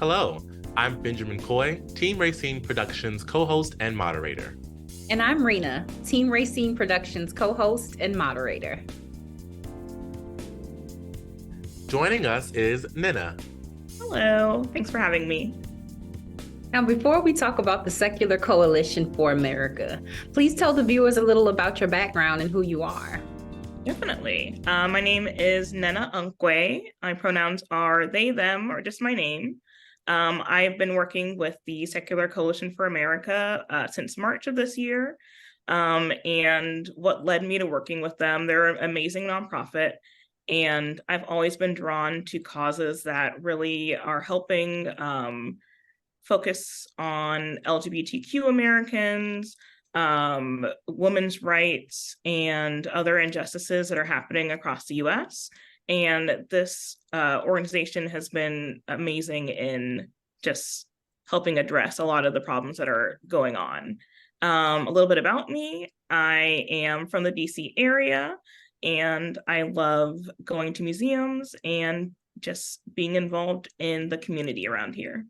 Hello, I'm Benjamin Coy, Team Rayceen Productions co-host and moderator. And I'm Rina, Team Rayceen Productions co-host and moderator. Joining us is Nnenna. Hello, thanks for having me. Now, before we talk about the Secular Coalition for America, please tell the viewers a little about your background and who you are. Definitely. My name is Nnenna Onwukwe. My pronouns are they, them, or just my name. I've been working with the Secular Coalition for America since March of this year. And what led me to working with them, they're an amazing nonprofit. And I've always been drawn to causes that really are helping focus on LGBTQ Americans, women's rights, and other injustices that are happening across the US. And this organization has been amazing in just helping address a lot of the problems that are going on. A little bit about me. I am from the DC area, and I love going to museums and just being involved in the community around here.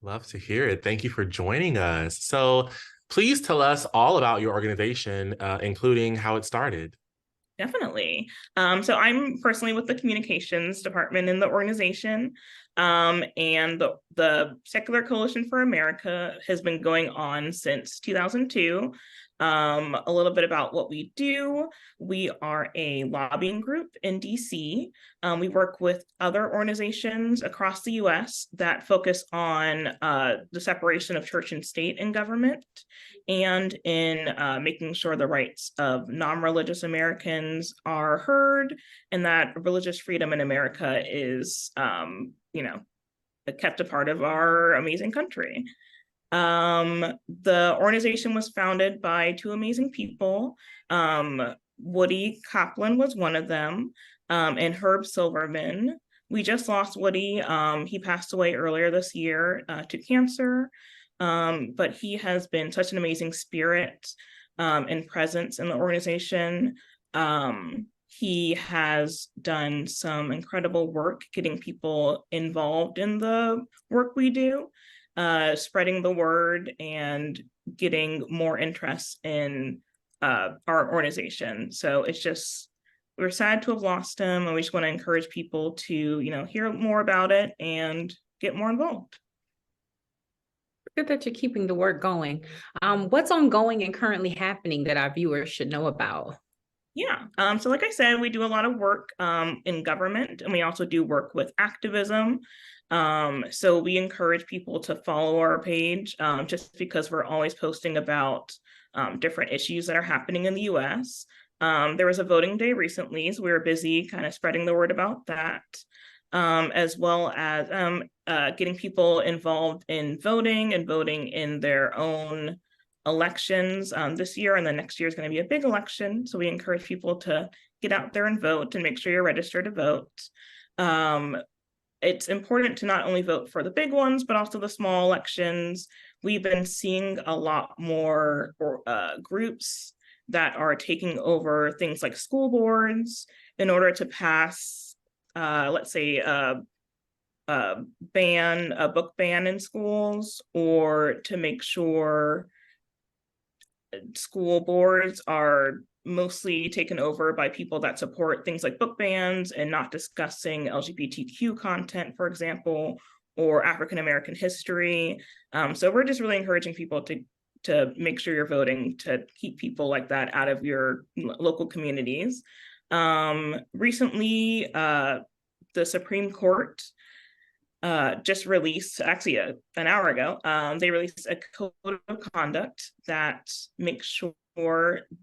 Love to hear it. Thank you for joining us. So please tell us all about your organization, including how it started. Definitely. So I'm personally with the communications department in the organization. And the Secular Coalition for America has been going on since 2002. A little bit about what we do. We are a lobbying group in DC. We work with other organizations across the US that focus on the separation of church and state and government, and in making sure the rights of non-religious Americans are heard, and that religious freedom in America is, kept a part of our amazing country. The organization was founded by two amazing people. Woody Kaplan was one of them, and Herb Silverman. We just lost Woody. He passed away earlier this year to cancer, but he has been such an amazing spirit and presence in the organization. He has done some incredible work getting people involved in the work we do, spreading the word and getting more interest in our organization. So it's just, we're sad to have lost him, and we just want to encourage people to, hear more about it and get more involved. Good that you're keeping the work going. What's ongoing and currently happening that our viewers should know about? Yeah. So like I said, we do a lot of work in government, and we also do work with activism. So we encourage people to follow our page just because we're always posting about different issues that are happening in the US. There was a voting day recently, so we were busy kind of spreading the word about that, as well as getting people involved in voting and voting in their own elections. This year and the next year is going to be a big election, so we encourage people to get out there and vote and make sure you're registered to vote. It's important to not only vote for the big ones, but also the small elections. We've been seeing a lot more groups that are taking over things like school boards in order to pass, let's say, a book ban in schools, or to make sure school boards are mostly taken over by people that support things like book bans and not discussing LGBTQ content, for example, or African American history. So we're just really encouraging people to make sure you're voting to keep people like that out of your local communities. Recently, the Supreme Court just released, actually an hour ago, they released a code of conduct that makes sure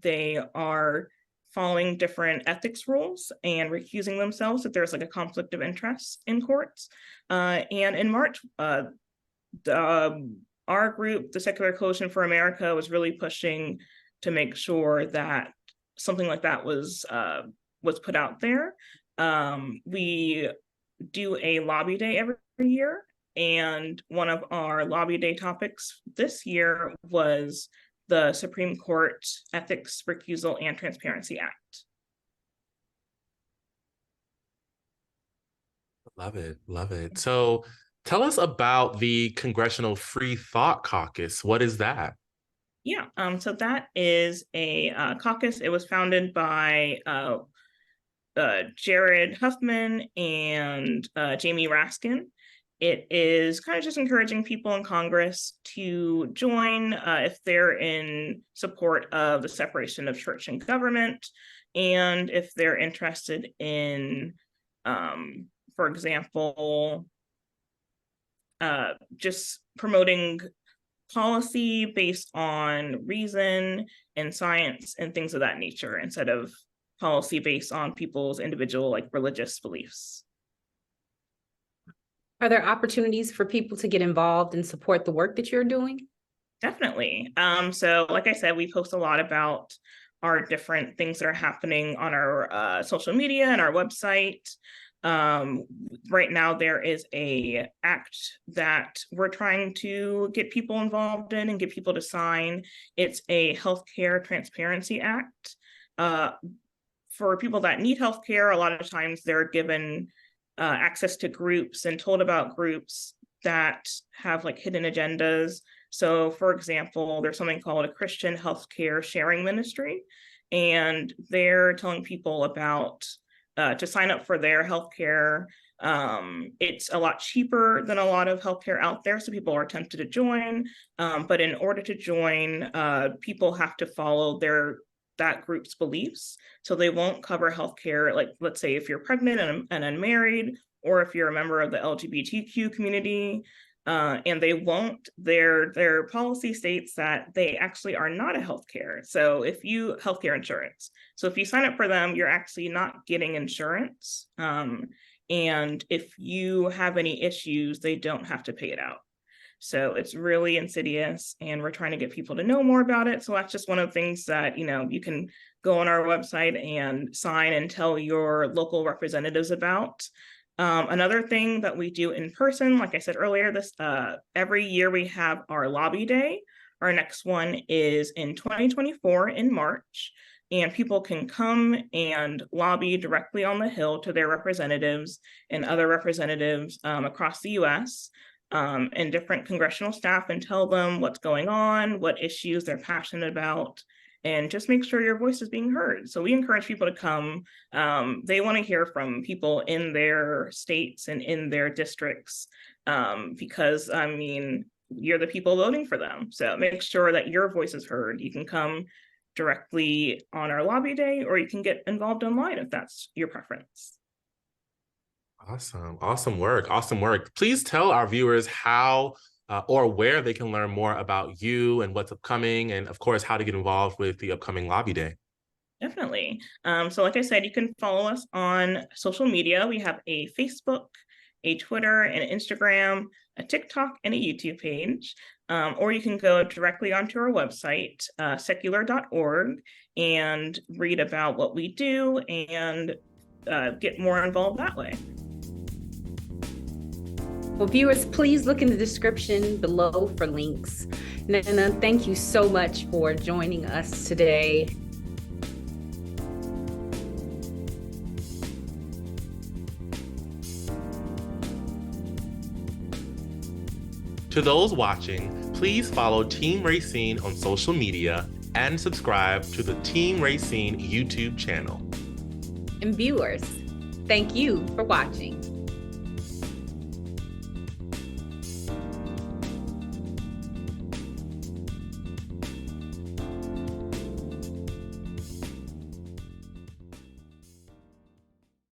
they are following different ethics rules and recusing themselves if there's like a conflict of interest in courts. And in March, our group, the Secular Coalition for America, was really pushing to make sure that something like that was put out there. We do a lobby day every year, and one of our lobby day topics this year was the Supreme Court Ethics, Recusal, and Transparency Act. Love it. Love it. So Tell us about the Congressional Free Thought Caucus. What is that? Yeah, so that is a caucus. It was founded by Jared Huffman and Jamie Raskin. It is kind of just encouraging people in Congress to join if they're in support of the separation of church and government, and if they're interested in, for example, just promoting policy based on reason and science and things of that nature instead of policy based on people's individual religious beliefs. Are there opportunities for people to get involved and support the work that you're doing? Definitely. So like I said, we post a lot about our different things that are happening on our social media and our website. Right now there is a act that we're trying to get people involved in and get people to sign. It's a healthcare transparency act. For people that need healthcare, a lot of times they're given access to groups and told about groups that have hidden agendas. So for example, there's something called a Christian healthcare sharing ministry, and they're telling people about to sign up for their healthcare. It's a lot cheaper than a lot of healthcare out there, so people are tempted to join. But in order to join, people have to follow that group's beliefs. So they won't cover healthcare, let's say if you're pregnant and unmarried, or if you're a member of the LGBTQ community, and they won't, their policy states that they actually are not a healthcare. So healthcare insurance. So if you sign up for them, you're actually not getting insurance. And if you have any issues, they don't have to pay it out. So it's really insidious, and we're trying to get people to know more about it. So that's just one of the things that, you can go on our website and sign and tell your local representatives about. Another thing that we do in person, like I said earlier, every year we have our lobby day. Our next one is in 2024 in March, and people can come and lobby directly on the Hill to their representatives and other representatives across the US. And different congressional staff, and tell them what's going on, what issues they're passionate about, and just make sure your voice is being heard. So we encourage people to come. They want to hear from people in their states and in their districts, because you're the people voting for them. So make sure that your voice is heard. You can come directly on our lobby day, or you can get involved online if that's your preference. Awesome. Awesome work. Awesome work. Please tell our viewers how or where they can learn more about you and what's upcoming, and of course, how to get involved with the upcoming lobby day. Definitely. So like I said, you can follow us on social media. We have a Facebook, a Twitter, and an Instagram, a TikTok, and a YouTube page. Or you can go directly onto our website, secular.org, and read about what we do and get more involved that way. Well, viewers, please look in the description below for links. Nnenna, thank you so much for joining us today. To those watching, please follow Team Rayceen on social media and subscribe to the Team Rayceen YouTube channel. And viewers, thank you for watching.